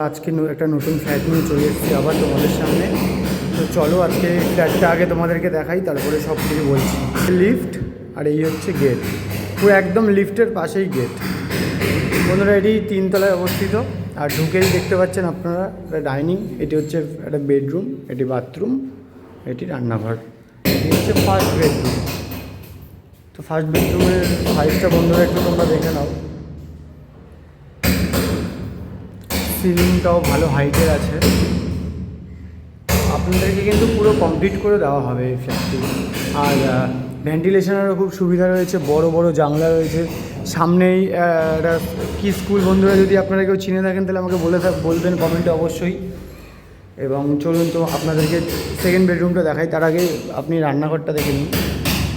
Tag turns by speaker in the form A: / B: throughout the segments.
A: আজকে একটা নতুন ফ্ল্যাট নিয়ে চলে এসেছি আবার তোমাদের সামনে। তো চলো আজকে ফ্ল্যাটটা আগে তোমাদেরকে দেখাই, তারপরে সব কিছু বলছি। লিফট আর এই হচ্ছে গেট, পুরো একদম লিফটের পাশেই গেট। বন্ধুরা এটি 3 তলায় অবস্থিত। আর ঢুকেই দেখতে পাচ্ছেন আপনারা একটা ডাইনিং, এটি হচ্ছে একটা বেডরুম, এটি বাথরুম, এটি রান্নাঘর, এটি হচ্ছে ফার্স্ট বেডরুম। তো ফার্স্ট বেডরুমের সাইজটা বন্ধুরা একটু তোমরা দেখে নাও। সিলিংটাও ভালো হাইটের আছে। আপনাদেরকে কিন্তু পুরো কমপ্লিট করে দেওয়া হবে এই ফ্ল্যাটটি। আর ভেন্টিলেশনেরও খুব সুবিধা রয়েছে, বড় বড় জানলা রয়েছে। সামনেই একটা কি স্কুল, বন্ধুরা যদি আপনারা কেউ চিনে থাকেন তাহলে আমাকে বলবেন কমেন্টে অবশ্যই। এবং চলুন তো আপনাদেরকে সেকেন্ড বেডরুমটা দেখাই। তার আগে আপনি রান্নাঘরটা দেখে নিন।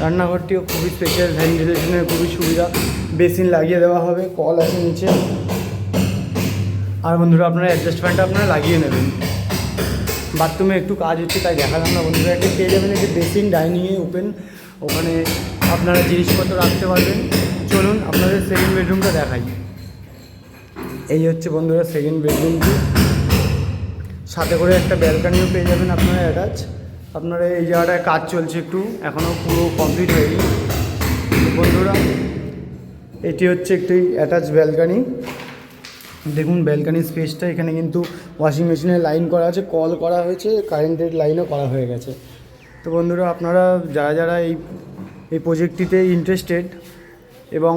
A: রান্নাঘরটিও খুবই স্পেশাল, ভেন্টিলেশনের খুবই সুবিধা, বেসিন লাগিয়ে দেওয়া হবে, কল আছে নিচে। আর বন্ধুরা আপনারা অ্যাডজাস্ট ফ্যানটা আপনারা লাগিয়ে নেবেন। বাথরুমে একটু কাজ হচ্ছে তাই দেখালাম না। বন্ধুরা একটা পেয়ে যাবেন একটি বেসিন, ডাইনিংয়ে ওপেন, ওখানে আপনারা জিনিসপত্র রাখতে পারবেন। চলুন আপনাদের সেকেন্ড বেডরুমটা দেখাই। এই হচ্ছে বন্ধুরা সেকেন্ড বেডরুমটি, সাথে করে একটা ব্যালকানিও পেয়ে যাবেন আপনারা অ্যাটাচ। আপনারা এই জায়গাটায় কাজ চলছে একটু, এখনও পুরো কমপ্লিট হয়নি। বন্ধুরা এটি হচ্ছে একটি অ্যাটাচ ব্যালকানি। দেখুন ব্যালকানির স্পেসটা, এখানে কিন্তু ওয়াশিং মেশিনের লাইন করা আছে, কল করা হয়েছে, কারেন্টের লাইনও করা হয়ে গেছে। তো বন্ধুরা আপনারা যারা যারা এই প্রজেক্টটিতে ইন্টারেস্টেড এবং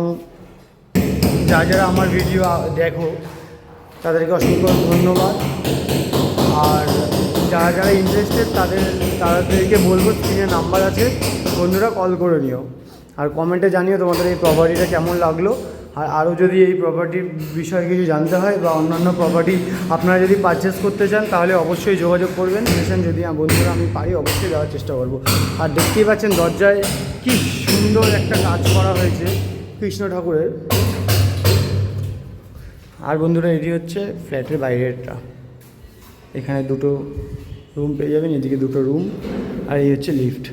A: যারা যারা আমার ভিডিও দেখো তাদেরকে অসংখ্য ধন্যবাদ। আর যারা যারা ইন্টারেস্টেড তাদেরকে বলবো স্ক্রিনে নাম্বার আছে, বন্ধুরা কল করে নিও। আর কমেন্টে জানিও তোমাদের এই প্রপার্টিটা কেমন লাগলো। আর আরও যদি এই প্রপার্টির বিষয়ে কিছু জানতে হয় বা অন্যান্য প্রপার্টি আপনারা যদি পারচেস করতে চান তাহলে অবশ্যই যোগাযোগ করবেন। যদি বন্ধুরা আমি পারি অবশ্যই দেওয়ার চেষ্টা করব। আর দেখতেই পাচ্ছেন দরজায় কি সুন্দর একটা কাজ করা হয়েছে কৃষ্ণ ঠাকুরের। আর বন্ধুরা এটি হচ্ছে ফ্ল্যাটের বাইরেরটা, এখানে দুটো রুম পেয়ে যাবেন, এদিকে দুটো রুম, আর এই হচ্ছে লিফট।